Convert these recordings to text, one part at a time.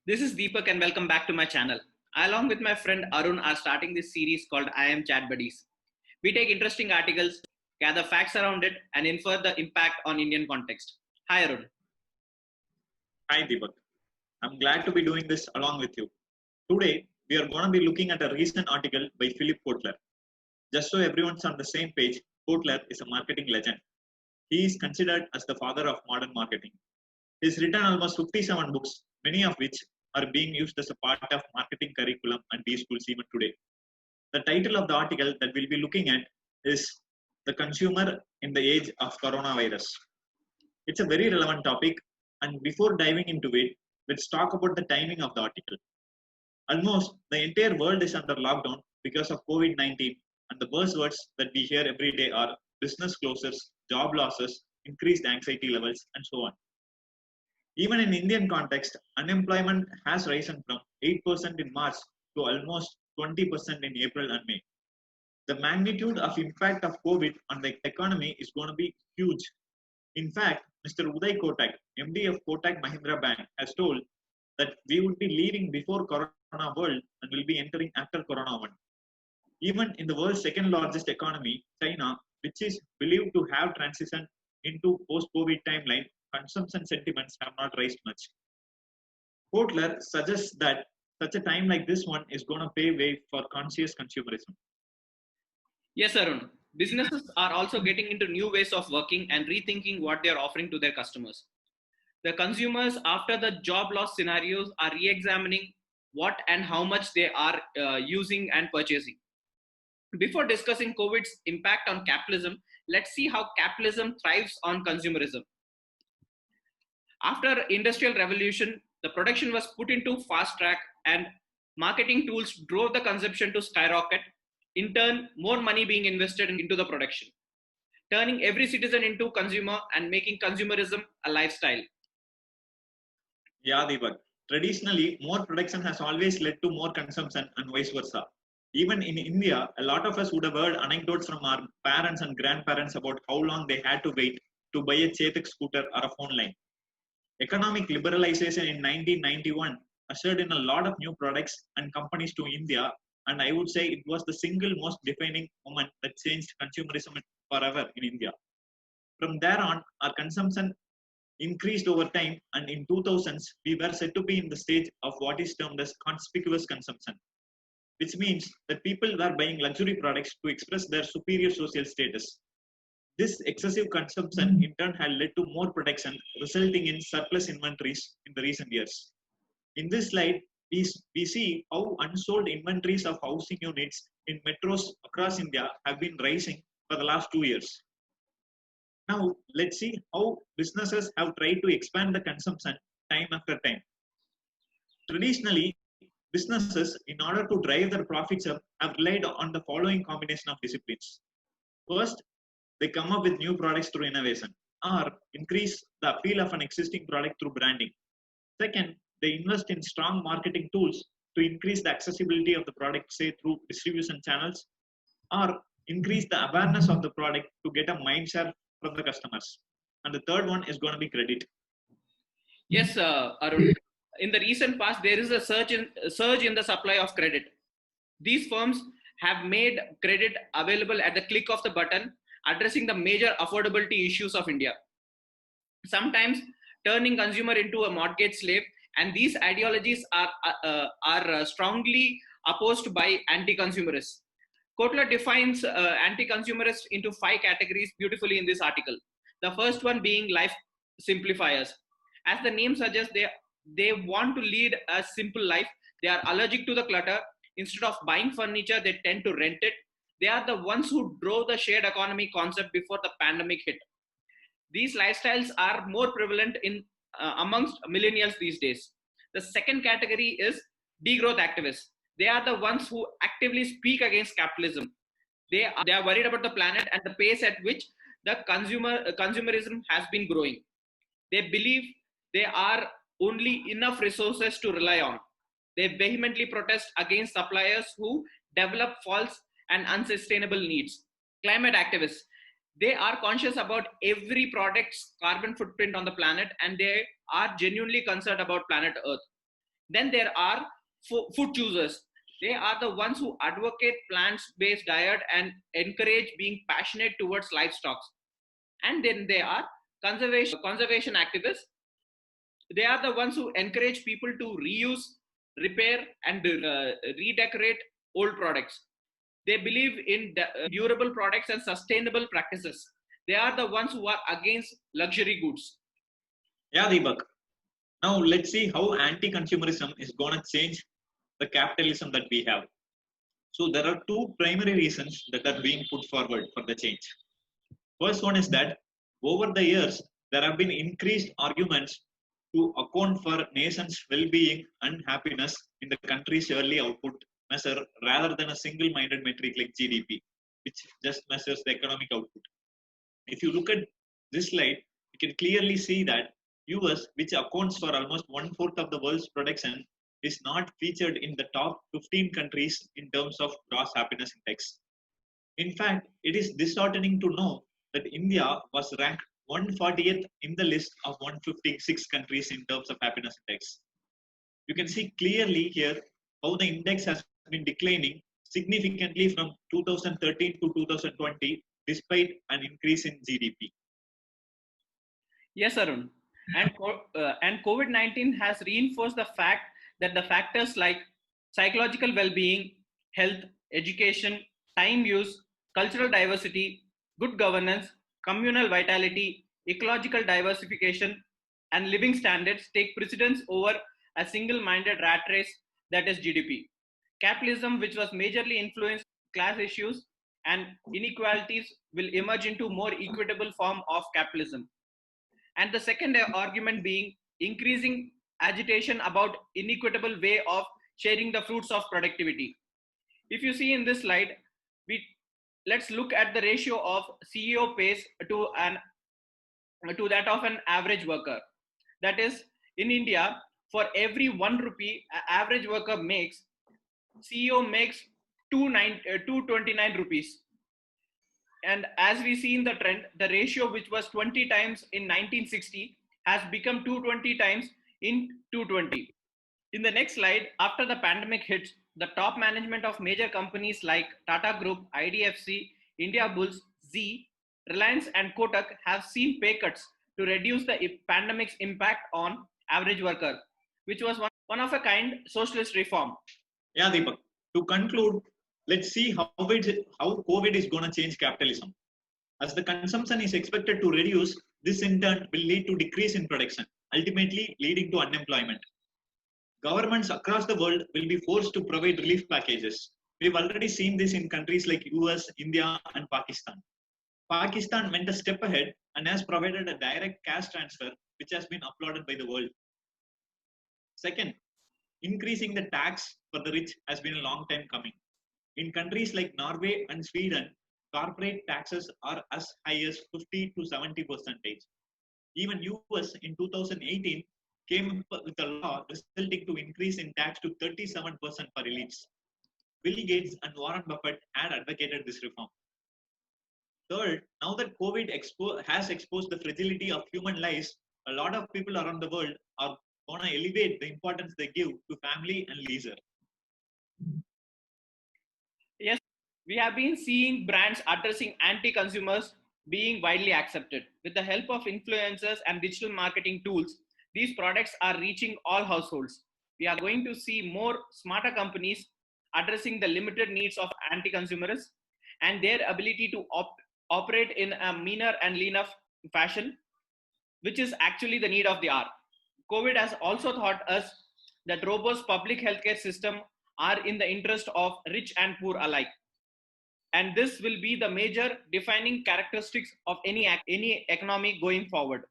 This is Deepak and welcome back to my channel. I, along with my friend Arun, are starting this series called I Am Chat Buddies. We take interesting articles, gather facts around it, and infer the impact on Indian context. Hi, Arun. Hi Deepak. I'm glad to be doing this along with you. Today, we are going to be looking at a recent article by Philip Kotler. Just so everyone's on the same page, Kotler is a marketing legend. He is considered as the father of modern marketing. He's written almost 57 books, many of which are being used as a part of marketing curriculum and B schools even today. The title of the article that we'll be looking at is The Consumer in the Age of Coronavirus. It's a very relevant topic, and before diving into it, let's talk about the timing of the article. Almost the entire world is under lockdown because of COVID 19, and the buzzwords that we hear every day are business closures, job losses, increased anxiety levels, and so on. Even in Indian context, unemployment has risen from 8% in March to almost 20% in April and May. The magnitude of impact of COVID on the economy is going to be huge. In fact, Mr. Uday Kotak, MD of Kotak Mahindra Bank, has told that we would be leaving before Corona world and will be entering after Corona one. Even in the world's second largest economy, China, which is believed to have transitioned into post-COVID timeline, consumption sentiments have not raised much. Kotler suggests that such a time like this one is going to pave way for conscious consumerism. Yes, Arun. Businesses are also getting into new ways of working and rethinking what they are offering to their customers. The consumers, after the job loss scenarios, are re examining what and how much they are using and purchasing. Before discussing COVID's impact on capitalism, let's see how capitalism thrives on consumerism. After industrial revolution, the production was put into fast track and marketing tools drove the consumption to skyrocket. In turn, more money being invested into the production, turning every citizen into consumer and making consumerism a lifestyle. Yeah, Deepak. Traditionally, more production has always led to more consumption and vice versa. Even in India, a lot of us would have heard anecdotes from our parents and grandparents about how long they had to wait to buy a Chetak scooter or a phone line. Economic liberalization in 1991 ushered in a lot of new products and companies to India, and I would say it was the single most defining moment that changed consumerism forever in India. From there on, our consumption increased over time, and in 2000s, we were said to be in the stage of what is termed as conspicuous consumption, which means that people were buying luxury products to express their superior social status. This excessive consumption in turn had led to more production, resulting in surplus inventories in the recent years. In this slide, we see how unsold inventories of housing units in metros across India have been rising for the last 2 years. Now, let's see how businesses have tried to expand the consumption time after time. Traditionally, businesses, in order to drive their profits up, have relied on the following combination of disciplines. First, they come up with new products through innovation or increase the appeal of an existing product through branding. Second, they invest in strong marketing tools to increase the accessibility of the product, say through distribution channels, or increase the awareness of the product to get a mind share from the customers. And the third one is going to be credit. Yes, Arun. In the recent past, there is a surge in the supply of credit. These firms have made credit available at the click of the button, addressing the major affordability issues of India. Sometimes turning consumer into a mortgage slave, and these ideologies are strongly opposed by anti-consumerists. Kotler defines anti-consumerists into 5 categories beautifully in this article. The first one being life simplifiers. As the name suggests, they want to lead a simple life. They are allergic to the clutter. Instead of buying furniture, they tend to rent it. They are the ones who drove the shared economy concept before the pandemic hit. These lifestyles are more prevalent in amongst millennials these days. The second category is degrowth activists. They are the ones who actively speak against capitalism. They are worried about the planet and the pace at which the consumerism has been growing. They believe there are only enough resources to rely on. They vehemently protest against suppliers who develop false and unsustainable needs. Climate activists, they are conscious about every product's carbon footprint on the planet and they are genuinely concerned about planet Earth. Then there are food choosers. They are the ones who advocate plant-based diet and encourage being passionate towards livestock. And then there are conservation activists. They are the ones who encourage people to reuse, repair, and redecorate old products. They believe in durable products and sustainable practices. They are the ones who are against luxury goods. Yeah, Deepak. Now let's see how anti-consumerism is going to change the capitalism that we have. So there are two primary reasons that are being put forward for the change. First one is that over the years, there have been increased arguments to account for nations' well-being and happiness in the country's yearly output measure rather than a single-minded metric like GDP, which just measures the economic output. If you look at this slide, you can clearly see that US, which accounts for almost 1/4 of the world's production, is not featured in the top 15 countries in terms of gross happiness index. In fact, it is disheartening to know that India was ranked 140th in the list of 156 countries in terms of happiness index. You can see clearly here how the index has been declining significantly from 2013 to 2020 despite an increase in GDP. Yes, Arun. And COVID-19 has reinforced the fact that the factors like psychological well-being, health, education, time use, cultural diversity, good governance, communal vitality, ecological diversification, and living standards take precedence over a single-minded rat race that is GDP. Capitalism, which was majorly influenced class issues and inequalities, will emerge into more equitable form of capitalism. And the second argument being increasing agitation about inequitable way of sharing the fruits of productivity. If you see in this slide, let's look at the ratio of CEO pays to that of an average worker. That is, in India, for every 1 rupee average worker makes, CEO makes 229 rupees. And as we see in the trend, the ratio which was 20 times in 1960 has become 220 times in 220. In the next slide, after the pandemic hits, the top management of major companies like Tata Group, IDFC, India Bulls, Z, Reliance, and Kotak have seen pay cuts to reduce the pandemic's impact on average worker, which was one of a kind socialist reform. Yeah, Deepak. To conclude, let's see how COVID is going to change capitalism. As the consumption is expected to reduce, this in turn will lead to decrease in production, ultimately leading to unemployment. Governments across the world will be forced to provide relief packages. We've already seen this in countries like US, India, and Pakistan. Pakistan went a step ahead and has provided a direct cash transfer, which has been applauded by the world. Second, increasing the tax for the rich has been a long time coming. In countries like Norway and Sweden, corporate taxes are as high as 50 to 70%. Even US in 2018 came up with a law resulting to increase in tax to 37% for elites. Bill Gates and Warren Buffett had advocated this reform. Third, now that COVID has exposed the fragility of human lives, a lot of people around the world are going to elevate the importance they give to family and leisure. Yes, we have been seeing brands addressing anti-consumers being widely accepted. With the help of influencers and digital marketing tools, these products are reaching all households. We are going to see more smarter companies addressing the limited needs of anti-consumers and their ability to operate in a meaner and leaner fashion, which is actually the need of the hour. COVID has also taught us that robust public healthcare system are in the interest of rich and poor alike. And this will be the major defining characteristics of any economy going forward.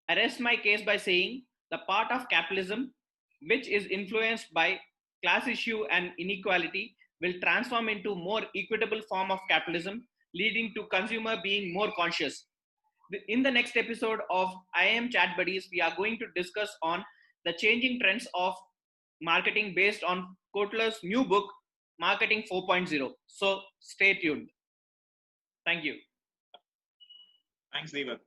I rest my case by saying the part of capitalism which is influenced by class issue and inequality will transform into more equitable form of capitalism, leading to consumer being more conscious. In the next episode of IIM Chat Buddies, we are going to discuss on the changing trends of marketing based on Kotler's new book, Marketing 4.0. So stay tuned. Thank you. Thanks, Deepak.